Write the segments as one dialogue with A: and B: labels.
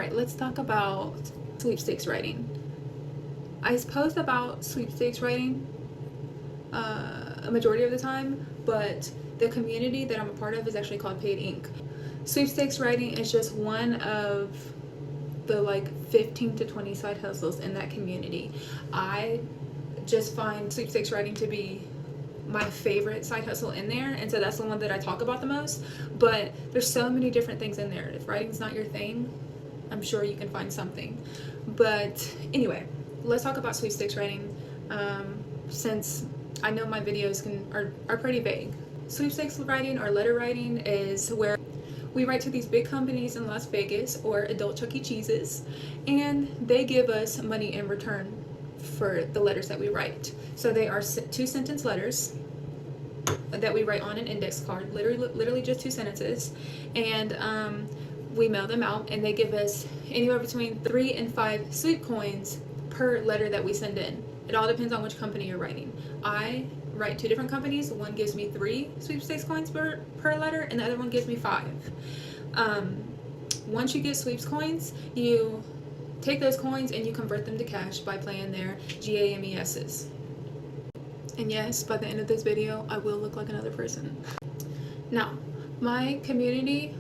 A: Alright, let's talk about sweepstakes writing. I post about sweepstakes writing a majority of the time, but the community that I'm a part of is actually called Paid Ink. Sweepstakes writing is just one of the like 15 to 20 side hustles in that community. I just find sweepstakes writing to be my favorite side hustle in there, and so that's the one that I talk about the most. But there's so many different things in there. If writing's not your thing, I'm sure you can find something. But anyway, let's talk about sweepstakes writing, since I know my videos are pretty vague. Sweepstakes writing or letter writing is where we write to these big companies in Las Vegas or adult Chuck E. Cheese's, and they give us money in return for the letters that we write. So they are 2-sentence letters that we write on an index card, literally just 2 sentences, and we mail them out, and they give us anywhere between 3 and 5 sweep coins per letter that we send in. It all depends on which company you're writing. I write 2 different companies. One gives me 3 sweepstakes coins per letter, and the other one gives me 5. Once you get sweeps coins, you take those coins and you convert them to cash by playing their GAMESs. And yes, by the end of this video, I will look like another person. Now, my community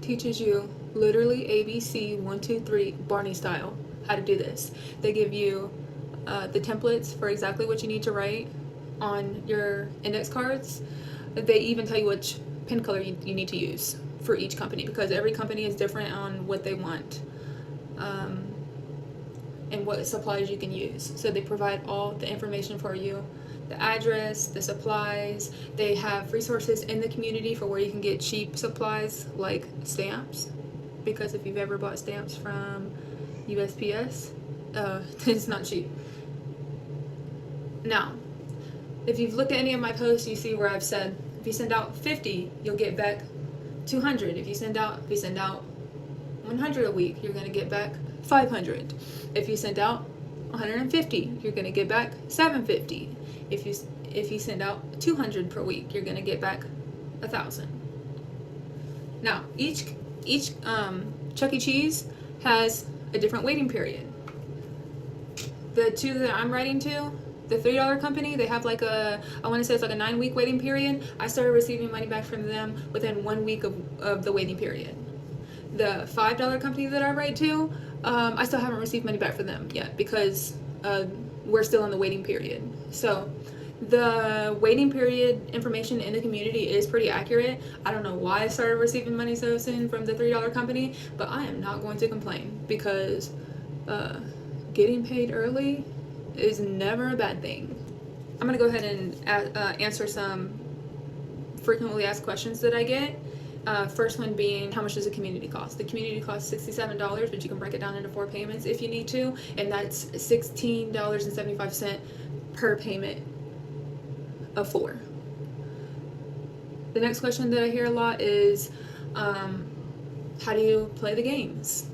A: teaches you literally ABC 1, 2, 3 Barney style how to do this. They give you the templates for exactly what you need to write on your index cards. They even tell you which pen color you need to use for each company, because every company is different on what they want and what supplies you can use. So they provide all the information for you, the address, the supplies. They have resources in the community for where you can get cheap supplies like stamps, because if you've ever bought stamps from USPS, it's not cheap. Now, if you've looked at any of my posts, you see where I've said if you send out 50, you'll get back 200. If you send out 100 a week, you're going to get back 500. If you send out 150, you're going to get back 750. If you send out 200 per week, you're going to get back 1,000. Now, each Chuck E. Cheese has a different waiting period. The 2 that I'm writing to, the $3 company, they have like I want to say it's like a 9-week waiting period. I started receiving money back from them within 1 week of the waiting period. The $5 company that I write to, I still haven't received money back from them yet, because we're still in the waiting period. So the waiting period information in the community is pretty accurate. I don't know why I started receiving money so soon from the $3 company, but I am not going to complain, because getting paid early is never a bad thing. I'm going to go ahead and answer some frequently asked questions that I get. First one being, how much does the community cost? The community costs $67, but you can break it down into 4 payments if you need to, and that's $16.75 per payment of 4. The next question that I hear a lot is, how do you play the games?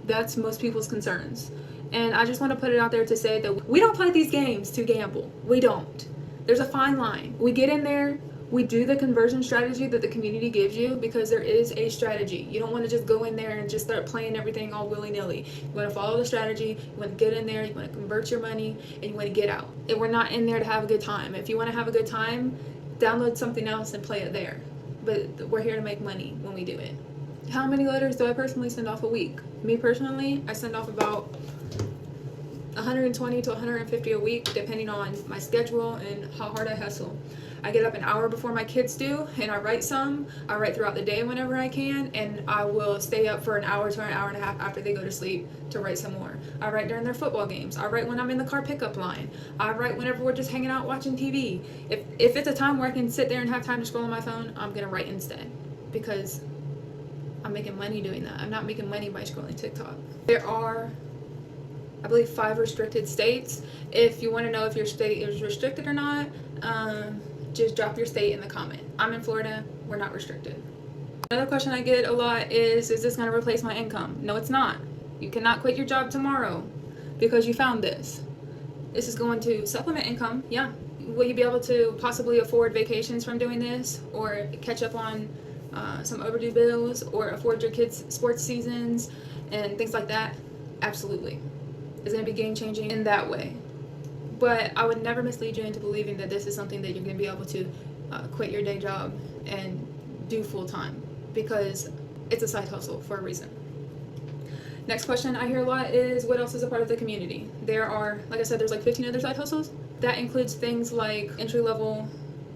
A: That's most people's concerns. And I just want to put it out there to say that we don't play these games to gamble. We don't. There's a fine line. We get in there, we do the conversion strategy that the community gives you, because there is a strategy. You don't want to just go in there and just start playing everything all willy-nilly. You want to follow the strategy, you want to get in there, you want to convert your money, and you want to get out. And we're not in there to have a good time. If you want to have a good time, download something else and play it there. But we're here to make money when we do it. How many letters do I personally send off a week? Me personally, I send off about 120 to 150 a week, depending on my schedule and how hard I hustle. I get up an hour before my kids do, and I write some. I write throughout the day whenever I can, and I will stay up for an hour to an hour and a half after they go to sleep to write some more. I write during their football games. I write when I'm in the car pickup line. I write whenever we're just hanging out watching TV. If it's a time where I can sit there and have time to scroll on my phone, I'm gonna write instead, because I'm making money doing that. I'm not making money by scrolling TikTok. There are, I believe, 5 restricted states. If you want to know if your state is restricted or not, just drop your state in the comment. I'm in Florida, we're not restricted. Another question I get a lot is this going to replace my income? No, it's not. You cannot quit your job tomorrow because you found this. This is going to supplement income, yeah. Will you be able to possibly afford vacations from doing this, or catch up on some overdue bills or afford your kids' sports seasons and things like that, absolutely. It's going to be game changing in that way. But I would never mislead you into believing that this is something that you're going to be able to quit your day job and do full time, because it's a side hustle for a reason. Next question I hear a lot is, what else is a part of the community? There are, like I said, there's like 15 other side hustles. That includes things like entry-level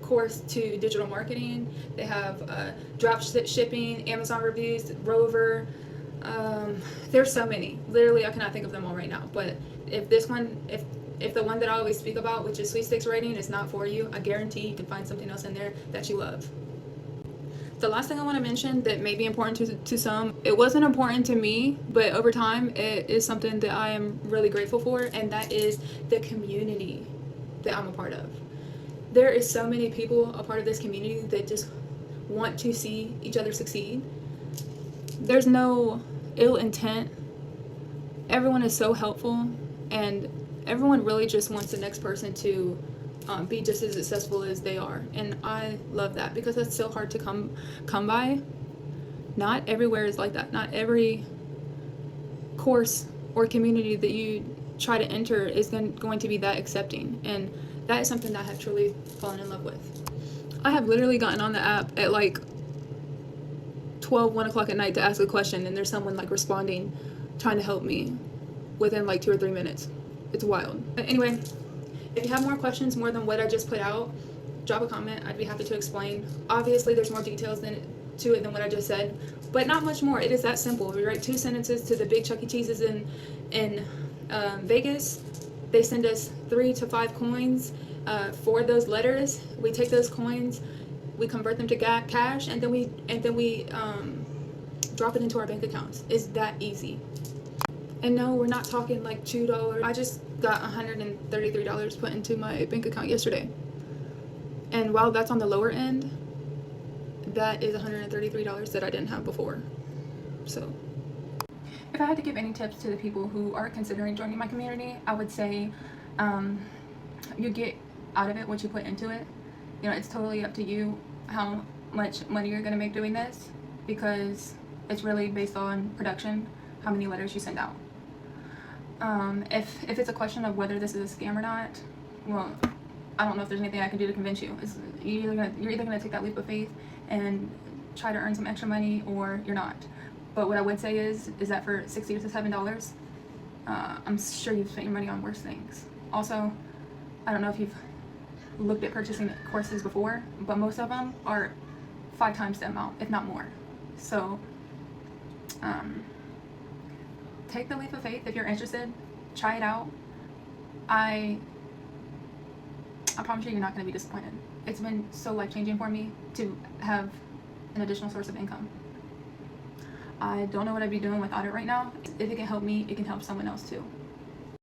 A: course to digital marketing. They have drop shipping, Amazon reviews, Rover. There's so many. Literally, I cannot think of them all right now. But if the one that I always speak about, which is sweepstakes writing, is not for you, I guarantee you can find something else in there that you love. The last thing I want to mention that may be important to some, it wasn't important to me, but over time it is something that I am really grateful for, and that is the community that I'm a part of. There is so many people a part of this community that just want to see each other succeed. There's no ill intent. Everyone is so helpful, and everyone really just wants the next person to be just as successful as they are, and I love that, because that's so hard to come by. Not everywhere is like that. Not every course or community that you try to enter is going to be that accepting, and that is something that I have truly fallen in love with. I have literally gotten on the app at like 1 o'clock at night to ask a question, and there's someone like responding, trying to help me within like 2 or 3 minutes. It's wild. But anyway, if you have more questions more than what I just put out, drop a comment. I'd be happy to explain. Obviously, there's more details to it than what I just said, but not much more. It is that simple. We write 2 sentences to the big Chuck E. Cheese's in Vegas. They send us 3 to 5 coins for those letters. We take those coins, we convert them to cash, and then we drop it into our bank accounts. It's that easy. And no, we're not talking like $2. I just got $133 put into my bank account yesterday. And while that's on the lower end, that is $133 that I didn't have before. So, if I had to give any tips to the people who are considering joining my community, I would say you get out of it what you put into it. You know, it's totally up to you how much money you're going to make doing this, because it's really based on production, how many letters you send out. If it's a question of whether this is a scam or not, well, I don't know if there's anything I can do to convince you. You're either gonna take that leap of faith and try to earn some extra money, or you're not. But what I would say is that for $60 to $7, I'm sure you've spent your money on worse things. Also, I don't know if you've looked at purchasing courses before, but most of them are 5 times the amount, if not more. So, take the leap of faith if you're interested. Try it out. I promise you, you're not going to be disappointed. It's been so life-changing for me to have an additional source of income. I don't know what I'd be doing without it right now. If it can help me, it can help someone else too.